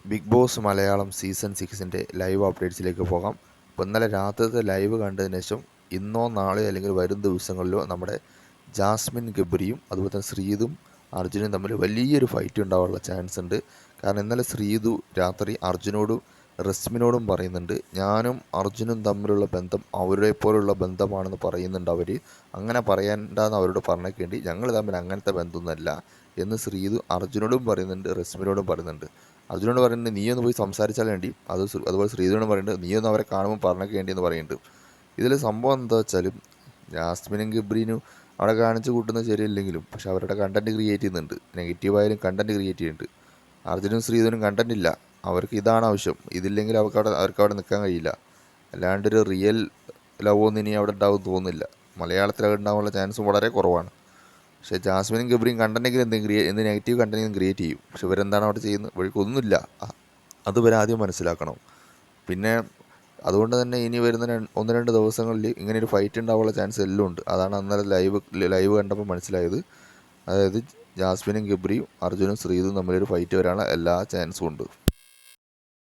Big Boss Malayalam season 6 live അപ്ഡേറ്റ്സിലേക്ക് പോകാം. അപ്പോൾ ഇന്നലെ രാത്രിത്തെ ലൈവ് കണ്ടതിന് ശേഷം ഇന്നോ നാളെയോ അല്ലെങ്കിൽ വരും ദിവസങ്ങളിലോ നമ്മുടെ ജാസ്മിൻ ഗബ്രിയും അതുപോലെ തന്നെ ശ്രീതും അർജുനും തമ്മിൽ വലിയൊരു ഫൈറ്റ് ഉണ്ടാവാനുള്ള ചാൻസ് ഉണ്ട്. കാരണം ഇന്നലെ ശ്രീതു രാത്രി അർജുനോടും റസ്മിനോടും പറയുന്നുണ്ട്, ഞാനും അർജുനും തമ്മിലുള്ള ബന്ധം അവരെ പോലുള്ള ബന്ധമാണെന്ന് പറയുന്നുണ്ട്. അവർ അങ്ങനെ പറയണ്ടെന്ന് അവരോട് പറഞ്ഞേക്കേണ്ടി, ഞങ്ങൾ തമ്മിൽ അങ്ങനത്തെ ബന്ധമൊന്നുമല്ല എന്ന് ശ്രീതു അർജുനോടും പറയുന്നുണ്ട്, റസ്മിനോടും പറയുന്നുണ്ട്. അർജുനോട് പറയുന്നുണ്ട് നീയൊന്ന് പോയി സംസാരിച്ചാൽ വേണ്ടി, അതുപോലെ ശ്രീധരനോട് പറയുന്നുണ്ട് നീയൊന്ന് അവരെ കാണുമ്പോൾ പറഞ്ഞൊക്കെ വേണ്ടി എന്ന് പറയുന്നുണ്ട്. ഇതിൽ സംഭവം എന്താ വെച്ചാൽ, ജാസ്മിനും ഗബ്രീനും അവിടെ കാണിച്ച് കൂട്ടുന്നത് ശരിയല്ലെങ്കിലും പക്ഷെ അവരുടെ കണ്ടൻറ്റ് ക്രിയേറ്റ് ചെയ്യുന്നുണ്ട്. നെഗറ്റീവായാലും കണ്ടൻറ്റ് ക്രിയേറ്റ് ചെയ്യുന്നുണ്ട്. അർജുനും ശ്രീധരനും കണ്ടൻറ്റ് ഇല്ല, അവർക്ക് ഇതാണ് ആവശ്യം. ഇതില്ലെങ്കിൽ അവർക്ക് അവിടെ നിൽക്കാൻ കഴിയില്ല. അല്ലാണ്ടൊരു റിയൽ ലവ് ഒന്നും ഇനി അവിടെ ഉണ്ടാവും തോന്നുന്നില്ല. മലയാളത്തിൽ അത് ഉണ്ടാകാനുള്ള ചാൻസും വളരെ കുറവാണ്. പക്ഷേ ജാസ്മിനും ഗബ്രിയും കണ്ടൻറ്റെങ്കിലും എന്ത് നെഗറ്റീവ് കണ്ടൻറ്റെങ്കിലും ക്രിയേറ്റ് ചെയ്യും. പക്ഷെ ഇവരെന്താണ് അവിടെ ചെയ്യുന്നത്? വഴിക്കൊന്നുമില്ല. അത് ഇവർ ആദ്യം മനസ്സിലാക്കണം. പിന്നെ അതുകൊണ്ട് തന്നെ ഇനി വരുന്ന 1-2 ദിവസങ്ങളിൽ ഇങ്ങനെ ഒരു ഫൈറ്റ് ഉണ്ടാവാനുള്ള ചാൻസ് എല്ലാം ഉണ്ട്. അതാണ് അന്നേരം ലൈവ് കണ്ടപ്പോൾ മനസ്സിലായത്. അതായത് ജാസ്മിനും ഗബ്രിയും അർജുനും ശ്രീതും തമ്മിലൊരു ഫൈറ്റ് വരാനുള്ള എല്ലാ ചാൻസും ഉണ്ട്.